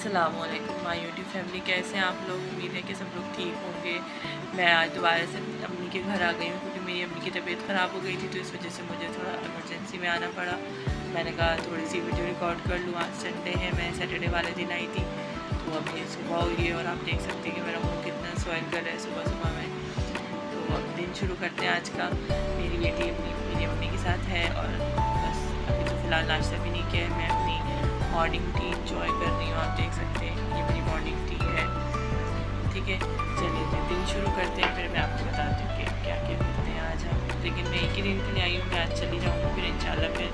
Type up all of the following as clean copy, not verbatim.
अस्सलामुअलैकुम my YouTube family, कैसे हैं आप लोग। उम्मीद है कि सब लोग ठीक होंगे। मैं आज दोबारा से अम्मी के घर आ गई हूँ क्योंकि मेरी अम्मी की तबीयत ख़राब हो गई थी, तो इस वजह से मुझे थोड़ा इमरजेंसी में आना पड़ा। मैंने कहा थोड़ी सी वीडियो रिकॉर्ड कर लूँ। आज संडे है, मैं सैटरडे वाले दिन आई थी, तो अभी सुबह हुई है और आप देख सकते हैं कि मेरा मुँह कितना स्वेल कर रहा है सुबह सुबह में। तो अब दिन शुरू करते हैं आज का। मेरी बेटी मेरी अम्मी के साथ है और बस अभी तो फ़िलहाल नाश्ता भी नहीं किया है। मैं अपनी मॉर्निंग टी इंजॉय कर रही हूँ। आप देख सकते हैं ये मेरी मॉर्निंग टी है। ठीक है, चलिए तो दिन शुरू करते हैं, फिर मैं आपको बताती हूँ कि क्या क्या करते हैं आज हम। लेकिन मैं एक ही दिन के लिए आई हूँ, मैं आज चली जाऊँगी, फिर इंशाल्लाह फिर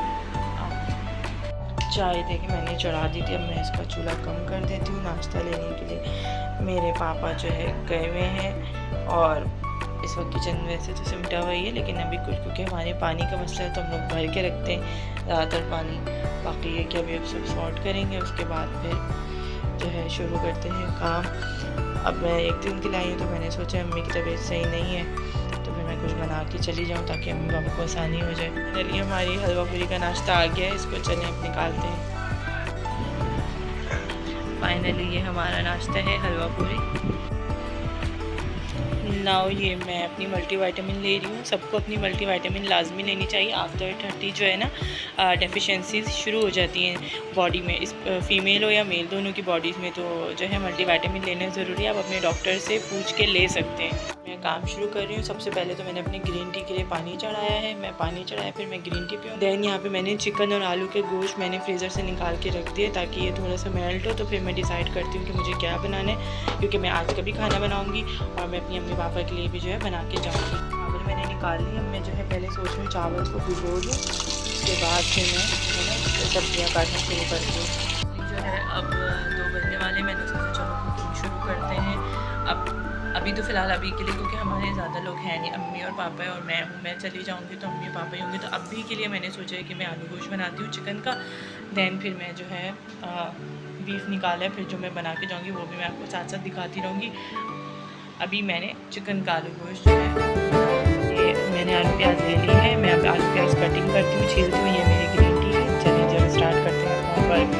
चाय देखिए मैंने चढ़ा दी थी। अब मैं इसका चूल्हा कम कर देती हूँ नाश्ता लेने के लिए। मेरे पापा जो है गए हुए हैं और इस वक्त किचन वैसे तो सिमटा हुआ ही है, लेकिन अभी कुछ क्योंकि हमारे पानी का मसला है तो हम लोग भर के रखते हैं ज़्यादातर पानी। बाकी ये कि अभी अब सब सॉर्ट करेंगे, उसके बाद फिर जो है शुरू करते हैं काम। अब मैं एक दिन के लिए आई हूँ तो मैंने सोचा अम्मी की तबीयत सही नहीं है तो फिर मैं कुछ बना के चली जाऊँ ताकि अम्मी पापा को आसानी हो जाए। चलिए हमारी हलवा पूरी का नाश्ता आ गया है, इसको चलें अब निकालते हैं। फाइनली ये हमारा नाश्ता है हलवा पूरी। नाउ ये मैं अपनी मल्टीविटामिन ले रही हूँ। सबको अपनी मल्टीविटामिन लाजमी लेनी चाहिए। आफ्टर 30 जो है ना डेफिशिएंसीज शुरू हो जाती हैं बॉडी में, इस फीमेल हो या मेल दोनों की बॉडीज़ में, तो जो है मल्टीविटामिन लेना ज़रूरी है। आप अपने डॉक्टर से पूछ के ले सकते हैं। मैं काम शुरू कर रही हूँ। सबसे पहले तो मैंने अपनी ग्रीन टी के लिए पानी चढ़ाया है। मैं पानी चढ़ाया फिर मैं ग्रीन टी पीऊँ। दैन यहाँ पे मैंने चिकन और आलू के गोश्त मैंने फ्रीज़र से निकाल के रख दिए ताकि ये थोड़ा सा मेल्ट हो, तो फिर मैं डिसाइड करती हूँ कि मुझे क्या बनाना है, क्योंकि मैं आज का भी खाना बनाऊँगी और मैं अपनी अम्मी पापा के लिए भी जो है बना के जाऊँगी। चावल मैंने निकाल ली। अब मैं जो है पहले सोच रही हूँ चावल को भिगो दूँ, उसके बाद फिर मैं है ना सब्जियाँ काटना शुरू करती हूँ। जो है अब 2 बजने वाले, मैंने सोचा चलो कुकिंग शुरू करते हैं। अब अभी तो फ़िलहाल अभी के लिए क्योंकि हमारे ज़्यादा लोग हैं नहीं, अम्मी और पापा है और मैं हूँ। मैं चली जाऊँगी तो अम्मी पापा ही होंगे, तो अभी के लिए मैंने सोचा है कि मैं आलू गोश्त बनाती हूँ चिकन का। दैन फिर मैं जो है बीफ निकाला है, फिर जो मैं बना के जाऊँगी वो भी मैं आपको साथ साथ दिखाती रहूँगी। अभी मैंने चिकन का आलू गोश्त जो है ये मैंने आलू प्याज ले ली है। मैं अब आलू प्याज कटिंग करती हूँ, छीलती हूँ। ये मेरी ग्रीन टी है। चलिए जब स्टार्ट करते हैं अपना वर्क।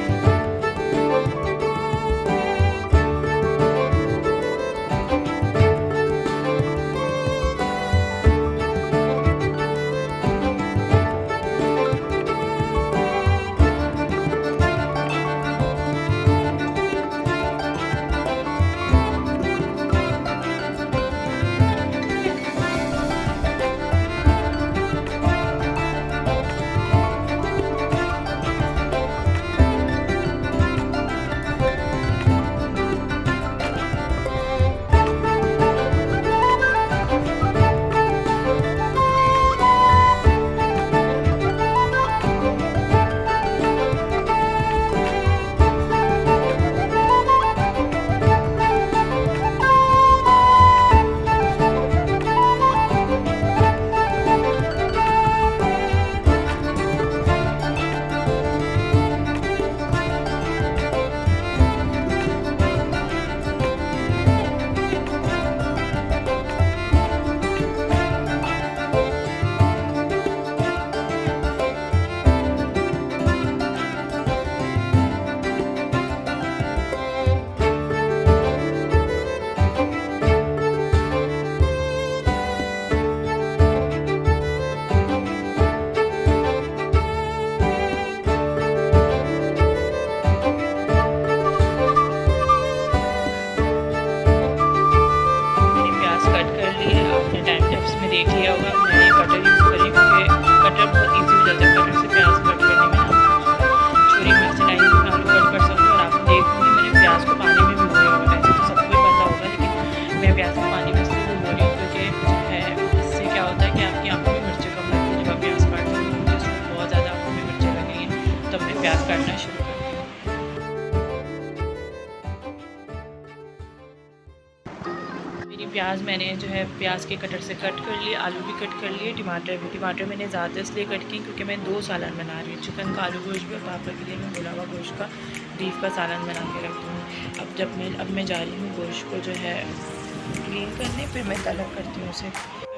देख लिया होगा मैंने कटर यूज़ करी क्योंकि कटर बहुत ईजी हो जाता है कटर से प्याज कट करने में। छुरी में से लाइन में आलू कट कर सकते हो। और आप देखोगे मैंने प्याज को पानी में भिगोया होगा, वैसे तो सबको ही पता होगा, लेकिन मैं प्याज को पानी में इसलिए भिगो रही हूँ क्योंकि जो है इससे क्या होता है कि आपकी आँखों में मिर्चें कम लगती है। जब आप प्याज काटते हो मुझे उसमें बहुत ज़्यादा आँखों में मिर्चें लगेंगी, तब मैं प्याज काटना शुरू करती हूँ। प्याज मैंने जो है प्याज के कटर से कट कर लिए, आलू भी कट कर लिए, टमाटर मैंने ज़्यादा इसलिए कट किए क्योंकि मैं 2 सालन बना रही हूँ, चिकन का आलू गोश्त भी और पापा के लिए मैं भुना हुआ गोश्त का बीफ का सालन बना के रखती हूँ। अब मैं जा रही हूँ गोश्त को जो है क्लीन करने, फिर मैं तलब करती हूँ उसे।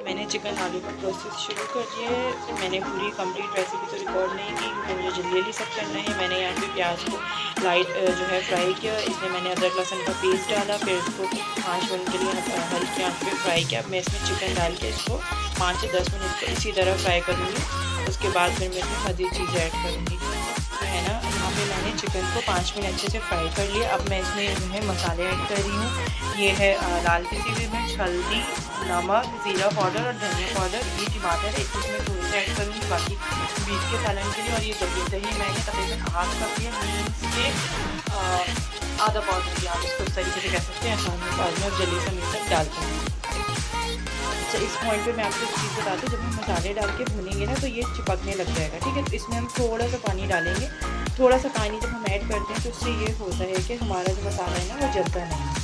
मैंने चिकन आलू का प्रोसेस शुरू कर दिया है। मैंने पूरी कंप्लीट रेसिपी तो रिकॉर्ड नहीं की क्योंकि मुझे जल्दी जल्दी सब करना है। मैंने यहाँ पे प्याज को लाइट जो है फ्राई किया, इसमें मैंने अदरक लहसुन का पेस्ट डाला, फिर इसको 5 मिनट के लिए हल्की आंच पे फ्राई किया। अब मैं इसमें चिकन डाल के इसको 5 से 10 मिनट को इसी तरह फ्राई करूँगी। उसके बाद फिर मैं इसमें मज़ीद चीज़ें ऐड करूँगी। तो है ना, यहाँ पे मैंने चिकन को 5 मिनट अच्छे से फ्राई कर लिया। अब मैं इसमें जो है मसाले ऐड कर रही हूँ। ये है लाल पिसी हुई मिर्च, हल्दी, नमक, ज़ीरा पाउडर और धनिया पाउडर। ये टमाटर एक इसमें थोड़े से ऐड करूँगी बाकी बीफ के सालन के लिए। और ये दही मैंने तकरीबन आधा कप लिया, मीन्स के आधा पाउडर लिया, आप इसको इस तरीके से कह सकते हैं। आसान में बाद में अब जल्दी से मिक्सर डालते हैं। अच्छा, इस पॉइंट पे मैं आपको एक चीज़ बताती हूँ, जब हम मसाले डाल के भूनेंगे ना तो ये चिपकने लग जाएगा, ठीक है। तो इसमें हम थोड़ा सा पानी डालेंगे। थोड़ा सा पानी जब हम ऐड करते हैं तो उससे ये होता है कि हमारा जो मसाला है ना वो जलता नहीं।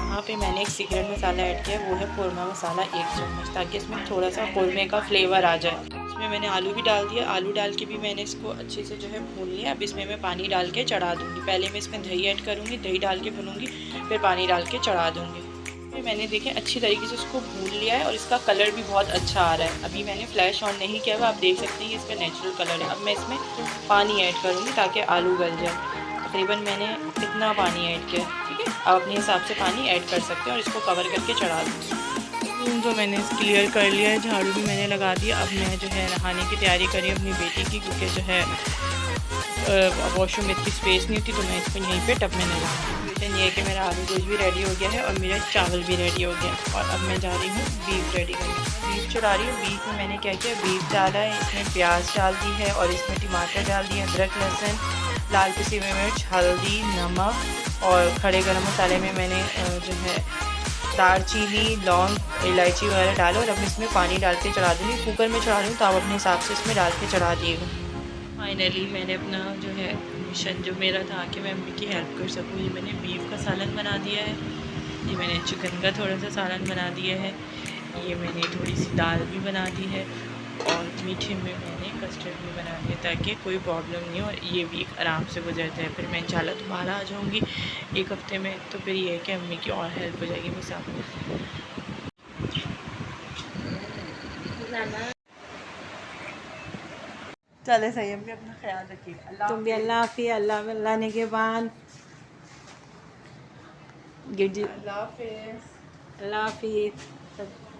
यहाँ पे मैंने एक सीक्रेट मसाला ऐड किया है, वो है कौरमा मसाला 1 चम्मच, ताकि इसमें थोड़ा सा कौरमे का फ्लेवर आ जाए। इसमें मैंने आलू भी डाल दिया। आलू डाल के भी मैंने इसको अच्छे से जो है भून लिया। अब इसमें मैं पानी डाल के चढ़ा दूँगी। पहले मैं इसमें दही ऐड करूँगी, दही डाल के भूनूँगी, फिर पानी डाल के चढ़ा दूँगी। मैंने देखें अच्छी तरीके से उसको भून लिया है और इसका कलर भी बहुत अच्छा आ रहा है। अभी मैंने फ्लैश ऑन नहीं किया हुआ, आप देख सकते हैं इसका नेचुरल कलर है। अब मैं इसमें पानी ऐड करूँगी ताकि आलू गल जाए। तकरीबन मैंने इतना पानी ऐड किया, ठीक है। आप अपने हिसाब से पानी ऐड कर सकते हैं और इसको कवर करके चढ़ा दूँगी। तो मैंने क्लियर कर लिया है, झाड़ू भी मैंने लगा दिया। अब मैं जो है नहाने की तैयारी करी अपनी बेटी की, क्योंकि जो है वॉशरूम में इतनी स्पेस नहीं होती, तो मैं इसको यहीं पे टब में लगाऊंगी। रीज़न ये है कि मेरा आलू गोश्त भी रेडी हो गया है और मेरा चावल भी रेडी हो गया। और अब मैं जा रही हूँ बीफ रेडी करने। बीफ चढ़ा रही हूँ। बीफ में मैंने क्या किया, बीफ डाला है, इसमें प्याज डाल दी है और इसमें टमाटर डाल दिए, अदरक लहसुन, लाल पिसी हुई मिर्च, हल्दी, नमक और खड़े गरम मसाले में मैंने जो है दालचीनी, लौंग, इलायची वगैरह डालो। और अब इसमें पानी डाल के चढ़ा दूँगी। कुकर में चढ़ा रही हूँ तो आप अपने हिसाब से इसमें डाल के चढ़ा दिएगा। फाइनली मैंने अपना जो है मिशन जो मेरा था कि मैं अम्मी की हेल्प कर सकूँ, ये मैंने बीफ का सालन बना दिया है, ये मैंने चिकन का थोड़ा सा सालन बना दिया है, ये मैंने थोड़ी सी दाल भी बना दी है और मीठे में मैंने कस्टर्ड भी बना दिया, ताकि कोई प्रॉब्लम नहीं हो और ये वीक आराम से गुजर जाए। फिर मैं इंशाल्लाह दोबारा आ जाऊँगी 1 हफ़्ते में, तो फिर ये है कि अम्मी की और हेल्प हो जाएगी मेरे साथ। चले सही, अम्मी अपना ख्याल रखिएगा। तुम भी अल्लाह हाफिज़। अल्लाह ने के बाद अल्लाह हाफिज़। अल्लाह हाफिज़।